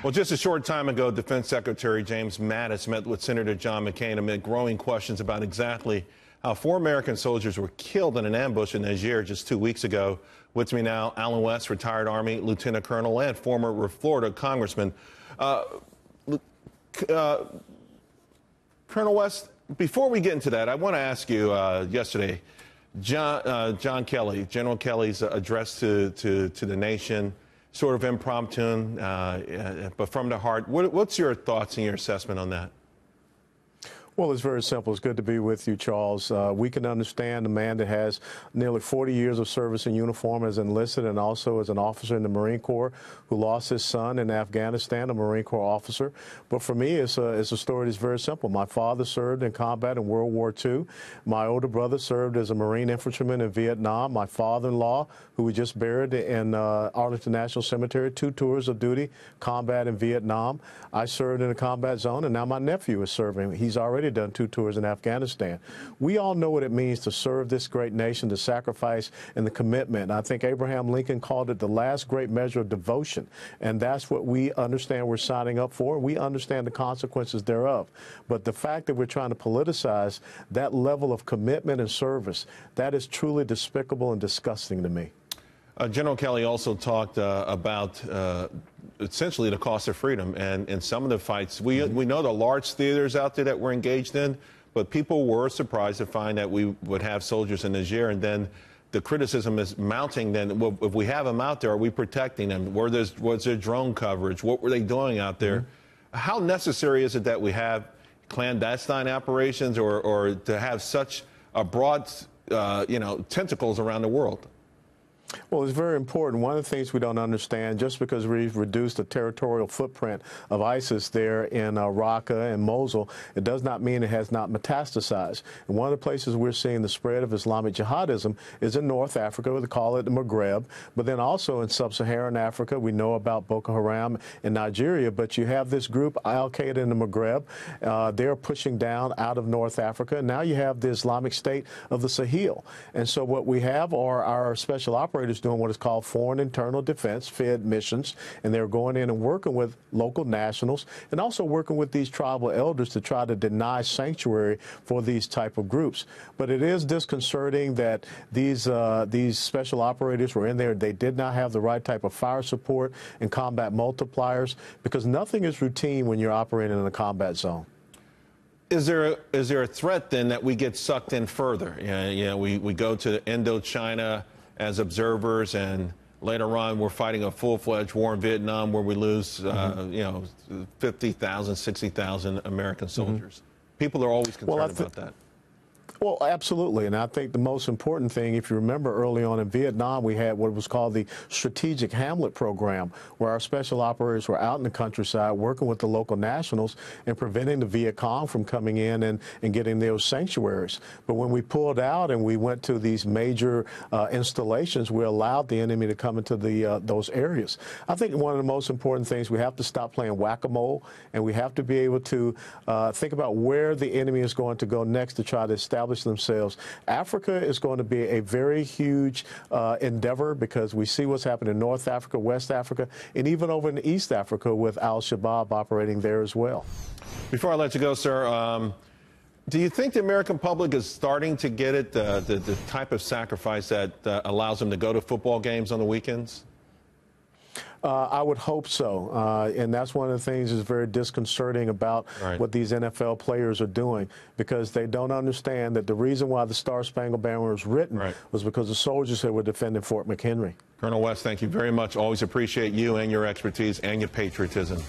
Well, just a short time ago, Defense Secretary James Mattis met with Senator John McCain amid growing questions about exactly how 4 American soldiers were killed in an ambush in Niger just 2 weeks ago. With me now, Alan West, retired Army Lieutenant Colonel and former Florida Congressman. Colonel West, before we get into that, I want to ask you, yesterday, John Kelly, General Kelly's address to the nation, sort of impromptu, but from the heart. What's your thoughts and your assessment on that? Well, it's very simple. It's good to be with you, Charles. We can understand a man that has nearly 40 years of service in uniform as enlisted and also as an officer in the Marine Corps who lost his son in Afghanistan, a Marine Corps officer. But for me, it's a story that's very simple. My father served in combat in World War II. My older brother served as a Marine infantryman in Vietnam. My father-in-law, who we just buried in Arlington National Cemetery, 2 tours of duty, combat in Vietnam. I served in a combat zone, and now my nephew is serving. He's already done 2 tours in Afghanistan. We all know what it means to serve this great nation, the sacrifice and the commitment. I think Abraham Lincoln called it the last great measure of devotion, and that's what we understand we're signing up for. We understand the consequences thereof. But the fact that we're trying to politicize that level of commitment and service, that is truly despicable and disgusting to me. General Kelly also talked about essentially the cost of freedom and some of the fights. We know the large theaters out there that we're engaged in, but people were surprised to find that we would have soldiers in Niger, and then the criticism is mounting. Then, well, if we have them out there, are we protecting them? Was there drone coverage? What were they doing out there? How necessary is it that we have clandestine operations or to have such a broad, tentacles around the world? Well, it's very important. One of the things we don't understand, just because we've reduced the territorial footprint of ISIS there in Raqqa and Mosul, it does not mean it has not metastasized. And one of the places we're seeing the spread of Islamic jihadism is in North Africa. They call it the Maghreb. But then also in sub-Saharan Africa, we know about Boko Haram in Nigeria. But you have this group, Al-Qaeda in the Maghreb. They're pushing down out of North Africa. Now you have the Islamic State of the Sahel. And so what we have are our special operators doing what is called foreign internal defense, FED missions, and they're going in and working with local nationals and also working with these tribal elders to try to deny sanctuary for these type of groups. But it is disconcerting that these special operators were in there. They did not have the right type of fire support and combat multipliers, because nothing is routine when you're operating in a combat zone. Is there a threat then that we get sucked in further? We go to Indochina as observers, and later on we're fighting a full-fledged war in Vietnam where we lose 50,000, 60,000 American soldiers. People are always concerned about that. Well, absolutely. And I think the most important thing, if you remember early on in Vietnam, we had what was called the Strategic Hamlet Program, where our special operators were out in the countryside working with the local nationals and preventing the Viet Cong from coming in and getting those sanctuaries. But when we pulled out and we went to these major installations, we allowed the enemy to come into those areas. I think one of the most important things, we have to stop playing whack-a-mole, and we have to be able to think about where the enemy is going to go next to try to establish themselves. Africa is going to be a very huge endeavor, because we see what's happening in North Africa, West Africa, and even over in East Africa with Al-Shabaab operating there as well. Before I let you go, sir, do you think the American public is starting to get it, the type of sacrifice that allows them to go to football games on the weekends? I would hope so, and that's one of the things that's very disconcerting about what these NFL players are doing, because they don't understand that the reason why the Star-Spangled Banner was written was because the soldiers that were defending Fort McHenry. Colonel West, thank you very much. Always appreciate you and your expertise and your patriotism.